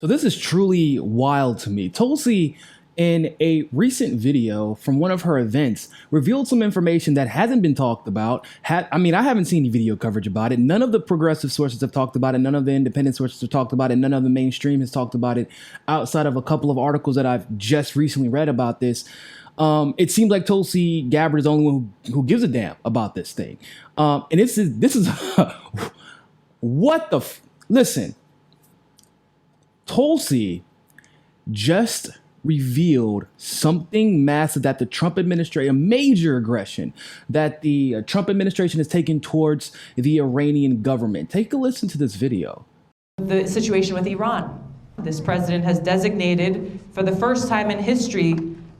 So this is truly wild to me. Tulsi, in a recent video from one of her events, revealed some information that hasn't been talked about. I haven't seen any video coverage about it. None of the progressive sources have talked about it. None of the independent sources have talked about it. None of the mainstream has talked about it outside of a couple of articles that I've just recently read about this. It seems like Tulsi Gabbard is the only one who gives a damn about this thing. And this is what the listen. Tulsi just revealed something massive that the Trump administration, a major aggression that the Trump administration has taken towards the Iranian government. Take a listen to this video. The situation with Iran. This president has designated, for the first time in history,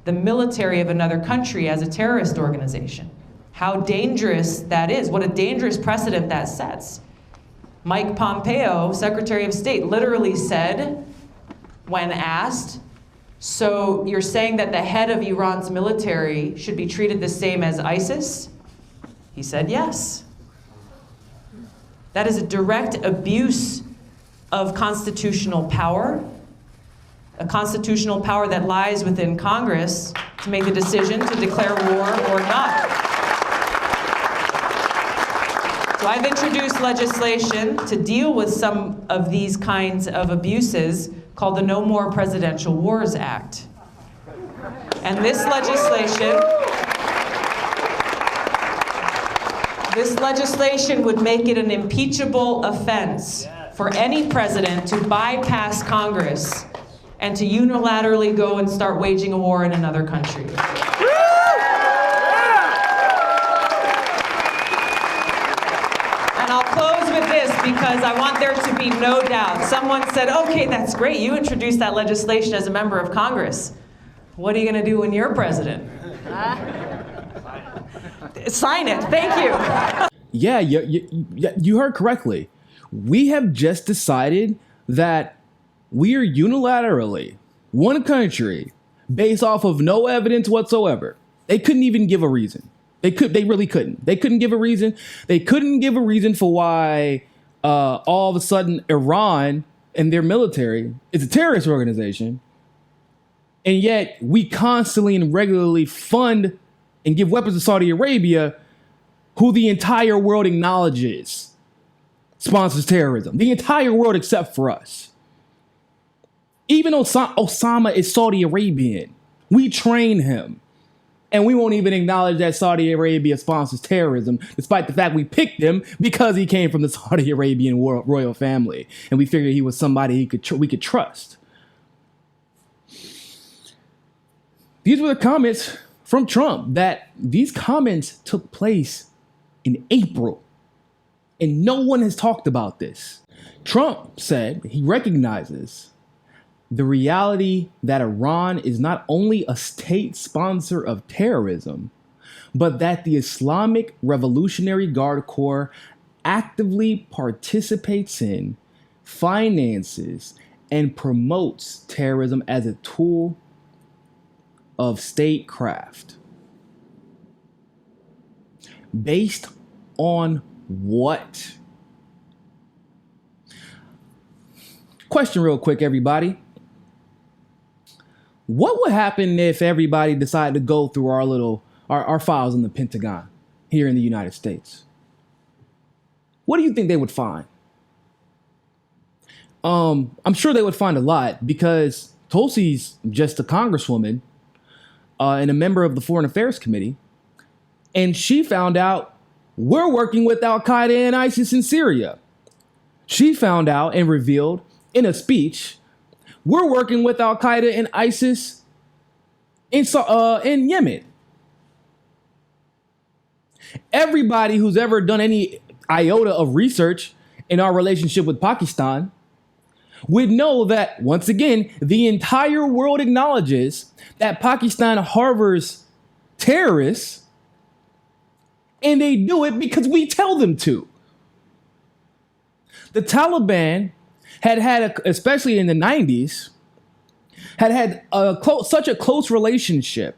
the military of another country as a terrorist organization. How dangerous that is, what a dangerous precedent that sets. Mike Pompeo, Secretary of State, literally said, when asked, so you're saying that the head of Iran's military should be treated the same as ISIS? He said yes. That is a direct abuse of constitutional power, a constitutional power that lies within Congress to make the decision to declare war or not. So I've introduced legislation to deal with some of these kinds of abuses called the No More Presidential Wars Act. And this legislation would make it an impeachable offense for any president to bypass Congress and to unilaterally go and start waging a war in another country. And I'll close with this because I want there to be no doubt. Someone said, okay, that's great. You introduced that legislation as a member of Congress. What are you going to do when you're president? Sign it. Thank you. Yeah, you heard correctly. We have just decided that we are unilaterally one country based off of no evidence whatsoever. They couldn't even give a reason. They really couldn't. They couldn't give a reason. They couldn't give a reason for why all of a sudden Iran and their military is a terrorist organization. And yet we constantly and regularly fund and give weapons to Saudi Arabia, who the entire world acknowledges sponsors terrorism. The entire world except for us. Even Osama is Saudi Arabian. We train him. And we won't even acknowledge that Saudi Arabia sponsors terrorism, despite the fact we picked him because he came from the Saudi Arabian royal family. And we figured he was somebody we could trust. These were the comments from Trump, that these comments took place in April. And no one has talked about this. Trump said he recognizes the reality that Iran is not only a state sponsor of terrorism, but that the Islamic Revolutionary Guard Corps actively participates in, finances, and promotes terrorism as a tool of statecraft. Based on what? Question real quick, everybody. What would happen if everybody decided to go through our files in the Pentagon here in the United States? What do you think they would find? I'm sure they would find a lot, because Tulsi's just a congresswoman and a member of the Foreign Affairs Committee. And she found out we're working with Al-Qaeda and ISIS in Syria. She found out and revealed in a speech, we're working with Al-Qaeda and ISIS in Yemen. Everybody who's ever done any iota of research in our relationship with Pakistan would know that, once again, the entire world acknowledges that Pakistan harbors terrorists, and they do it because we tell them to. The Taliban had especially in the 90s, had such a close relationship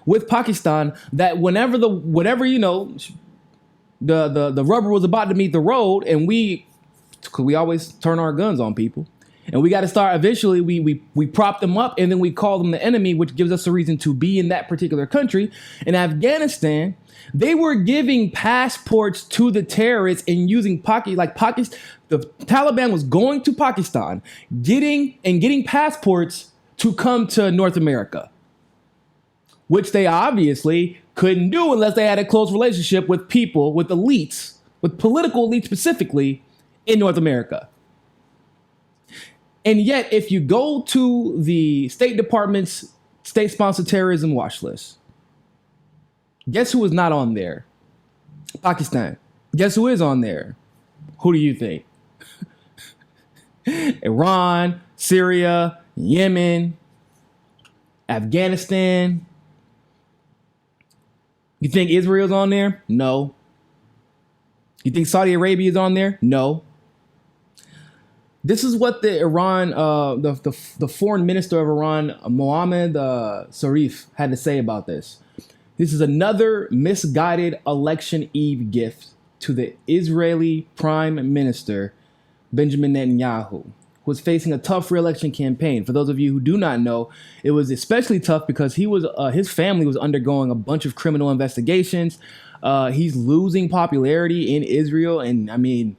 with Pakistan that whenever the rubber was about to meet the road, and we always turn our guns on people, And we got to start eventually. We prop them up and then we call them the enemy, which gives us a reason to be in that particular country. In Afghanistan, they were giving passports to the terrorists and using Pakistan. The Taliban was going to Pakistan, getting passports to come to North America, which they obviously couldn't do unless they had a close relationship with people, with elites, with political elites specifically in North America. And yet, if you go to the State Department's state-sponsored terrorism watch list, guess who is not on there? Pakistan. Guess who is on there? Who do you think? Iran, Syria, Yemen, Afghanistan. You think Israel's on there? No. You think Saudi Arabia is on there? No. This is what the foreign minister of Iran, Mohammed Zarif, had to say about this. This is another misguided election eve gift to the Israeli Prime Minister, Benjamin Netanyahu, who was facing a tough re-election campaign. For those of you who do not know, it was especially tough because his family was undergoing a bunch of criminal investigations. He's losing popularity in Israel, and I mean,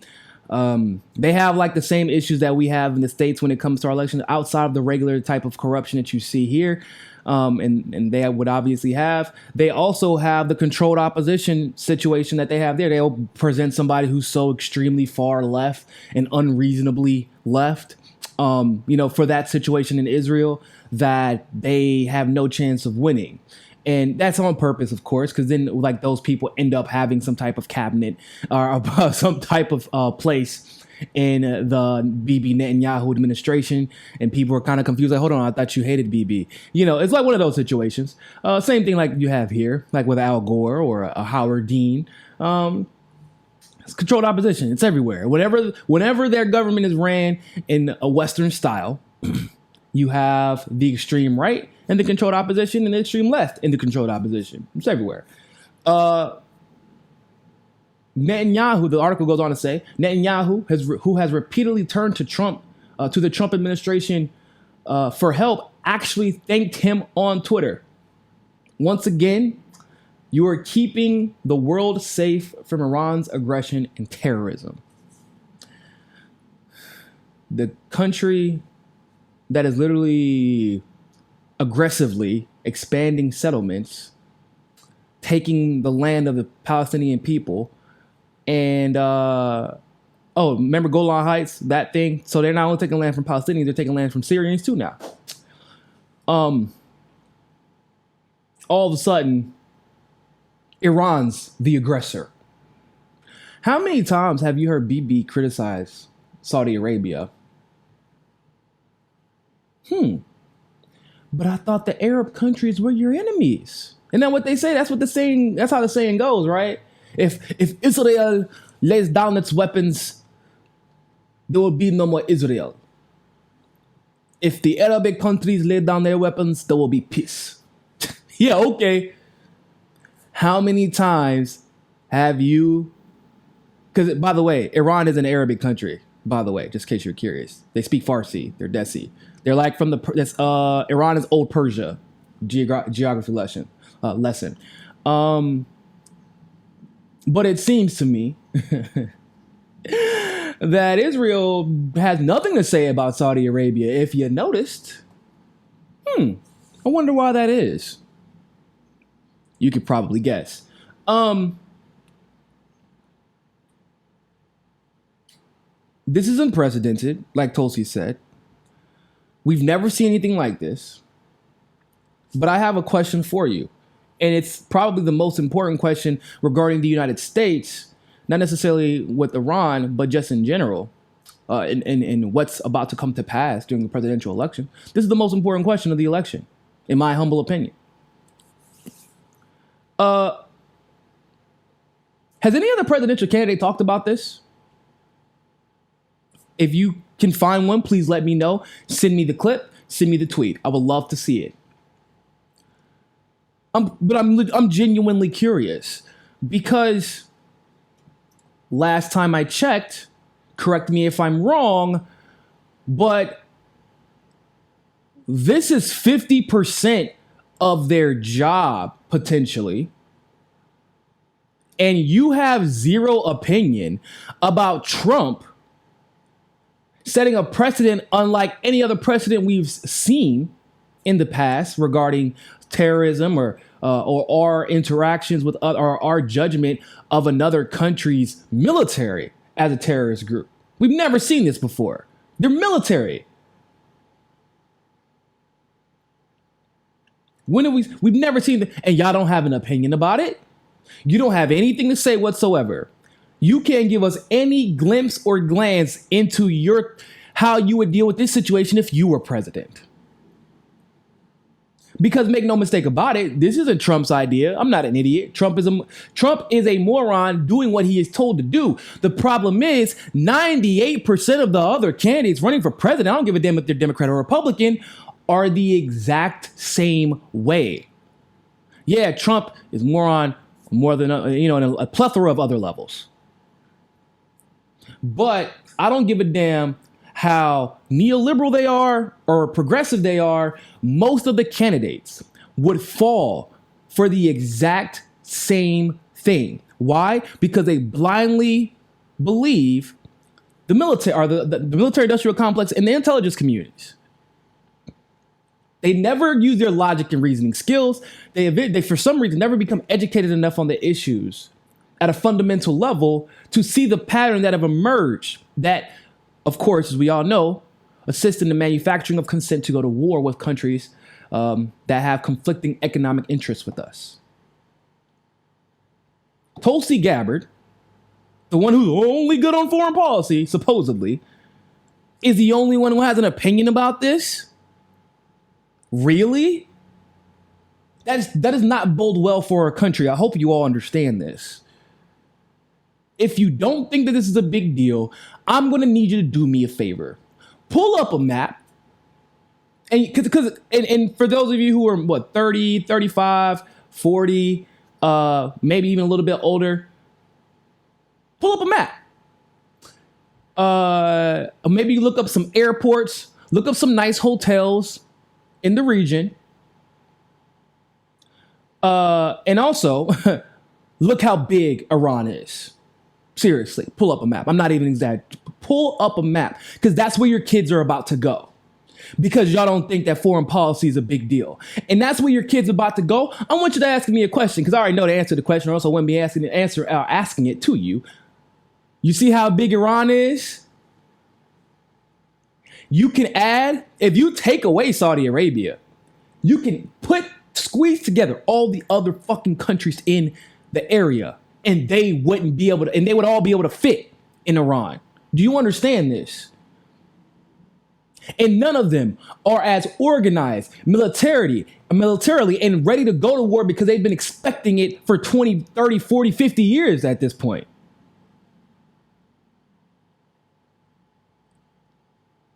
they have like the same issues that we have in the States when it comes to our elections, outside of the regular type of corruption that you see here. And they would obviously have. They also have the controlled opposition situation that they have there. They'll present somebody who's so extremely far left and unreasonably left, for that situation in Israel that they have no chance of winning. And that's on purpose, of course, because then like those people end up having some type of cabinet or some type of place in the Bibi Netanyahu administration, and people are kind of confused. Like, hold on, I thought you hated Bibi. It's like one of those situations. Same thing like you have here, like with Al Gore or a Howard Dean. It's controlled opposition. It's everywhere. Whenever their government is ran in a Western style, you have the extreme right and the controlled opposition, and the extreme left in the controlled opposition. It's everywhere. Netanyahu, the article goes on to say, Netanyahu, who has repeatedly turned to the Trump administration for help, actually thanked him on Twitter. Once again, you are keeping the world safe from Iran's aggression and terrorism. The country that is literally aggressively expanding settlements, taking the land of the Palestinian people, and remember Golan Heights, that thing? So they're not only taking land from Palestinians, they're taking land from Syrians too now. All of a sudden, Iran's the aggressor. How many times have you heard Bibi criticize Saudi Arabia? But I thought the Arab countries were your enemies. Isn't that what they say? That's how the saying goes, right? If Israel lays down its weapons, there will be no more Israel. If the Arabic countries lay down their weapons, there will be peace. Yeah, okay. How many times have you... Because, by the way, Iran is an Arabic country, by the way, just in case you're curious. They speak Farsi. They're Desi. They're like from Iran is Old Persia, geography lesson. But it seems to me that Israel has nothing to say about Saudi Arabia. If you noticed, I wonder why that is. You could probably guess. This is unprecedented, like Tulsi said. We've never seen anything like this. But I have a question for you. And it's probably the most important question regarding the United States, not necessarily with Iran, but just in general, in what's about to come to pass during the presidential election. This is the most important question of the election, in my humble opinion. Has any other presidential candidate talked about this? If you can find one, please let me know. Send me the clip. Send me the tweet. I would love to see it. But I'm genuinely curious because last time I checked, correct me if I'm wrong, but This is 50% of their job, potentially. And you have zero opinion about Trump setting a precedent unlike any other precedent we've seen in the past regarding terrorism or our interactions with or our judgment of another country's military as a terrorist group. We've never seen this before. They're military. We've never seen that, and y'all don't have an opinion about it. You don't have anything to say whatsoever. You can't give us any glimpse or glance into how you would deal with this situation if you were president. Because make no mistake about it, this isn't Trump's idea. I'm not an idiot. Trump is a moron doing what he is told to do. The problem is 98% of the other candidates running for president, I don't give a damn if they're Democrat or Republican, are the exact same way. Yeah, Trump is moron more than in a plethora of other levels. But I don't give a damn how neoliberal they are or progressive they are. Most of the candidates would fall for the exact same thing. Why? Because they blindly believe the military or the military industrial complex and the intelligence communities. They never use their logic and reasoning skills. They for some reason never become educated enough on the issues at a fundamental level to see the pattern that have emerged that, of course, as we all know, assist in the manufacturing of consent to go to war with countries that have conflicting economic interests with us. Tulsi Gabbard, the one who's only good on foreign policy, supposedly, is the only one who has an opinion about this? Really? That does not bode well for our country. I hope you all understand this. If you don't think that this is a big deal, I'm going to need you to do me a favor. Pull up a map. And for those of you who are 30, 35, 40, maybe even a little bit older, pull up a map. Maybe look up some airports, look up some nice hotels in the region. And also, look how big Iran is. Seriously, pull up a map. I'm not even exaggerating. Pull up a map, because that's where your kids are about to go. Because y'all don't think that foreign policy is a big deal. And that's where your kid's about to go. I want you to ask me a question, because I already know the answer to the question. I also wouldn't be asking it to you. You see how big Iran is? You can add, if you take away Saudi Arabia, you can squeeze together all the other fucking countries in the area, and they wouldn't be able to, and they would all be able to fit in Iran. Do you understand this? And none of them are as organized militarily and ready to go to war because they've been expecting it for 20, 30, 40, 50 years at this point.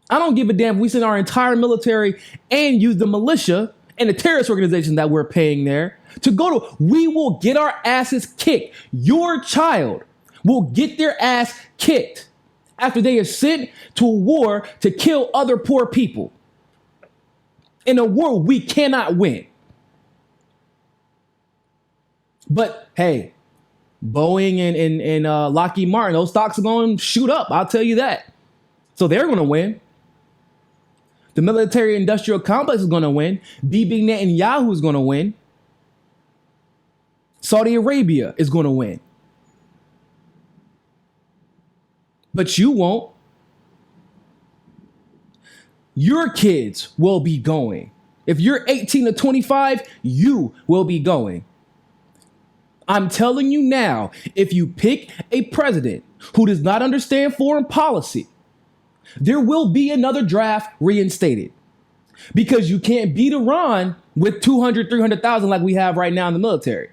I don't give a damn if we send our entire military and use the militia and the terrorist organization that we're paying there to go to. We will get our asses kicked. Your child will get their ass kicked after they are sent to a war to kill other poor people in a war we cannot win. But hey, Boeing and Lockheed Martin, those stocks are going to shoot up. I'll tell you that. So they're going to win. The military industrial complex is going to win. Bibi Netanyahu is going to win. Saudi Arabia is going to win. But you won't. Your kids will be going. If you're 18 to 25, you will be going. I'm telling you now, if you pick a president who does not understand foreign policy, there will be another draft reinstated, because you can't beat Iran with 200, 300,000 like we have right now in the military.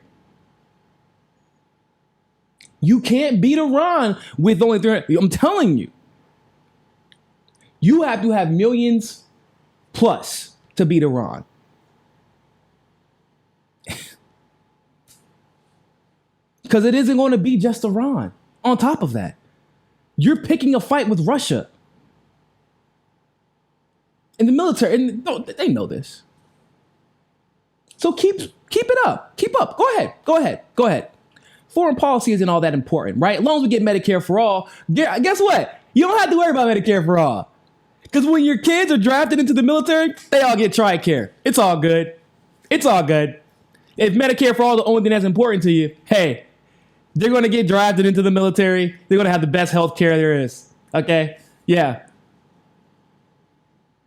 You can't beat Iran with only 300. I'm telling you, you have to have millions plus to beat Iran. Because it isn't going to be just Iran. On top of that, you're picking a fight with Russia. in the military, and they know this. So keep it up. Keep up. Go ahead. Foreign policy isn't all that important, right? As long as we get Medicare for all, guess what? You don't have to worry about Medicare for all. Because when your kids are drafted into the military, they all get TRICARE. It's all good. It's all good. If Medicare for all is the only thing that's important to you, hey, they're going to get drafted into the military. They're going to have the best health care there is. Okay? Yeah.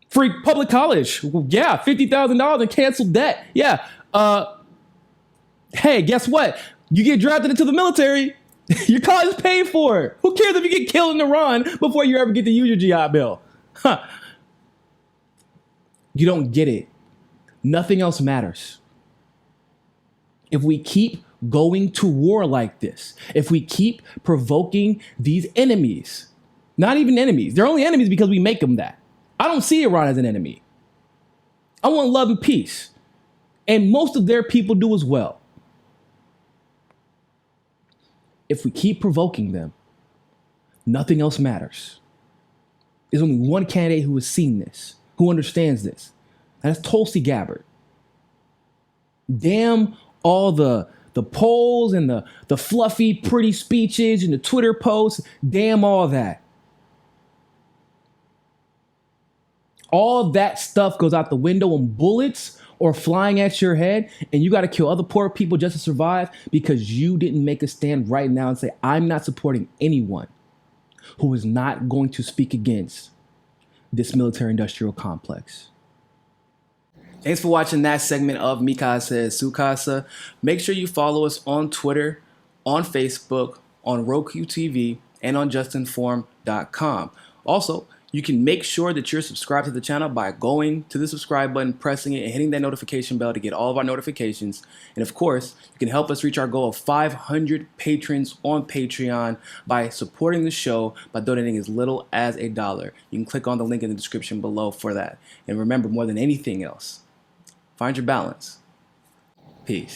Free public college. Yeah. $50,000 in canceled debt. Yeah. Hey, guess what? You get drafted into the military, your college is paid for. Who cares if you get killed in Iran before you ever get to use your GI Bill? Huh. You don't get it. Nothing else matters. If we keep going to war like this, if we keep provoking these enemies, not even enemies, they're only enemies because we make them that. I don't see Iran as an enemy. I want love and peace. And most of their people do as well. If we keep provoking them, nothing else matters. There's only one candidate who has seen this, who understands this. And that's Tulsi Gabbard. Damn all the polls and the fluffy, pretty speeches and the Twitter posts. Damn all that. All that stuff goes out the window when bullets are flying at your head and you got to kill other poor people just to survive because you didn't make a stand right now and say, I'm not supporting anyone who is not going to speak against this military-industrial complex. Thanks for watching that segment of Mi Casa es Su Casa. Make sure you follow us on Twitter, on Facebook, on Roku TV, and on JustNForm.com. Also, you can make sure that you're subscribed to the channel by going to the subscribe button, pressing it, and hitting that notification bell to get all of our notifications. And of course, you can help us reach our goal of 500 patrons on Patreon by supporting the show by donating as little as $1. You can click on the link in the description below for that. And remember, more than anything else, find your balance. Peace.